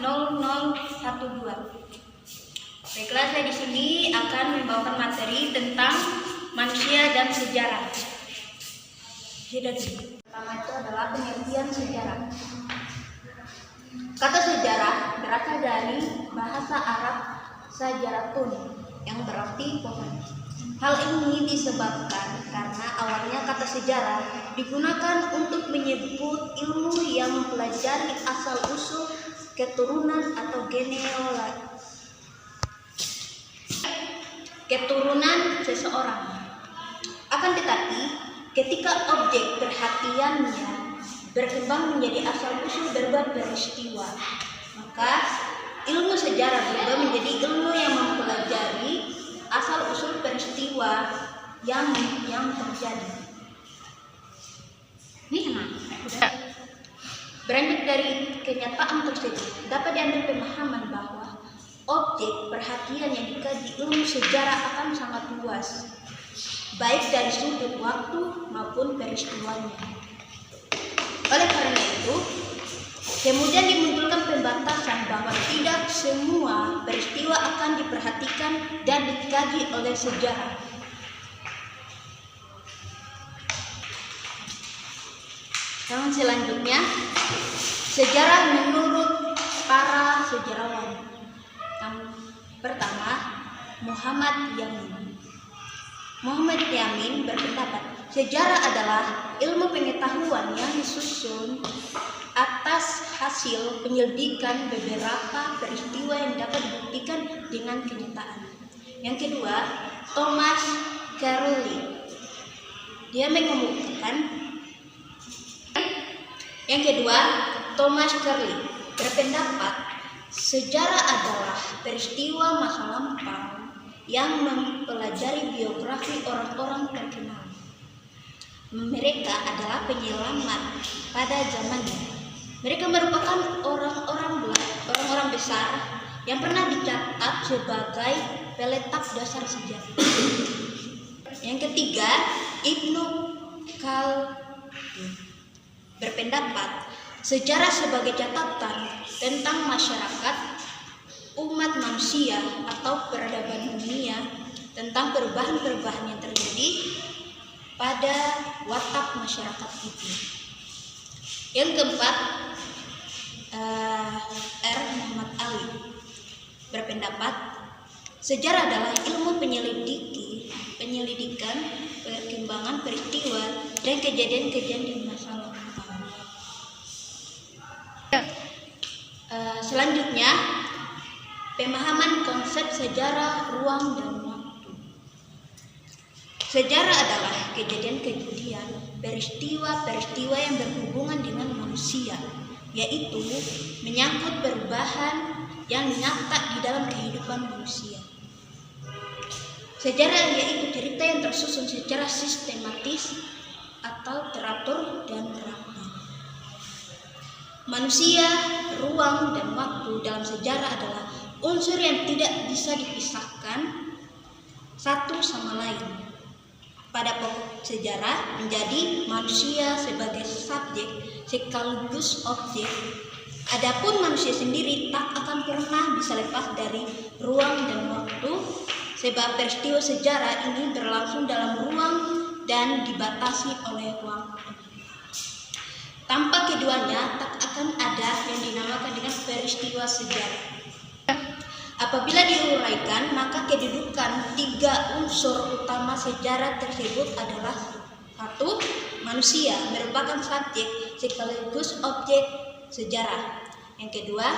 0012. Baiklah, saya di sini akan membawakan materi tentang manusia dan sejarah. Jadi, pertama itu adalah pengertian sejarah. Kata sejarah berasal dari bahasa Arab sajaratun yang berarti pohon. Hal ini disebabkan karena awalnya kata sejarah digunakan untuk menyebut ilmu yang mempelajari asal-usul keturunan atau keturunan seseorang. Akan tetapi, ketika objek perhatiannya berkembang menjadi asal-usul berbagai peristiwa, maka ilmu sejarah berubah menjadi ilmu yang mempelajari asal-usul peristiwa yang terjadi. Ini tenang. Beranjak dari kenyataan tersebut, dapat diambil pemahaman bahwa objek perhatian yang dikaji ilmu sejarah akan sangat luas, baik dari sudut waktu maupun peristiwanya. Oleh karena itu, kemudian dimunculkan pembatasan bahwa tidak semua peristiwa akan diperhatikan dan dikaji oleh sejarah. Yang selanjutnya, sejarah menurut para sejarawan. Yang pertama, Muhammad Yamin berpendapat sejarah adalah ilmu pengetahuan yang disusun atas hasil penyelidikan beberapa peristiwa yang dapat dibuktikan dengan kenyataan. Yang kedua, Thomas Carlyle. Dia mengemukakan berpendapat sejarah adalah peristiwa masa lampau yang mempelajari biografi orang-orang terkenal. Mereka adalah penyelamat pada zamannya. Mereka merupakan orang-orang besar yang pernah dicatat sebagai peletak dasar sejarah. Yang ketiga, Ibnu Khaldun berpendapat sejarah sebagai catatan tentang masyarakat, umat manusia atau peradaban dunia, tentang perubahan-perubahan yang terjadi pada watak masyarakat itu. Yang keempat, R. Muhammad Ali berpendapat sejarah adalah ilmu penyelidikan perkembangan peristiwa dan kejadian-kejadian di masa lalu. Selanjutnya, pemahaman konsep sejarah ruang dan waktu. Sejarah adalah kejadian-kejadian, peristiwa-peristiwa yang berhubungan dengan manusia, yaitu menyangkut perubahan yang nyata di dalam kehidupan manusia. Sejarah yaitu cerita yang tersusun secara sistematis atau teratur dan rapi. Manusia, ruang, dan waktu dalam sejarah adalah unsur yang tidak bisa dipisahkan satu sama lain. Pada pokok sejarah menjadi manusia sebagai subjek sekaligus objek. Adapun manusia sendiri tak akan pernah bisa lepas dari ruang dan waktu, sebab peristiwa sejarah ini berlangsung dalam ruang dan dibatasi oleh waktu. Tanpa keduanya tak akan ada yang dinamakan dengan peristiwa sejarah. Apabila diuraikan, maka kedudukan tiga unsur utama sejarah tersebut adalah: 1. Manusia merupakan subjek sekaligus objek sejarah. Yang kedua,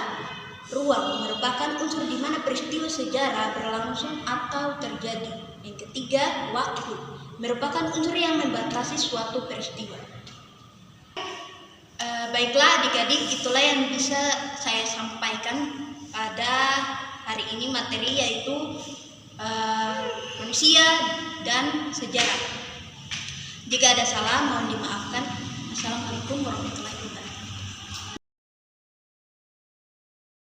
ruang merupakan unsur di mana peristiwa sejarah berlangsung atau terjadi. Yang ketiga, waktu merupakan unsur yang membatasi suatu peristiwa. Baiklah adik-adik, itulah yang bisa saya sampaikan pada hari ini, materi yaitu manusia dan sejarah. Jika ada salah mohon dimaafkan. Assalamualaikum warahmatullahi wabarakatuh.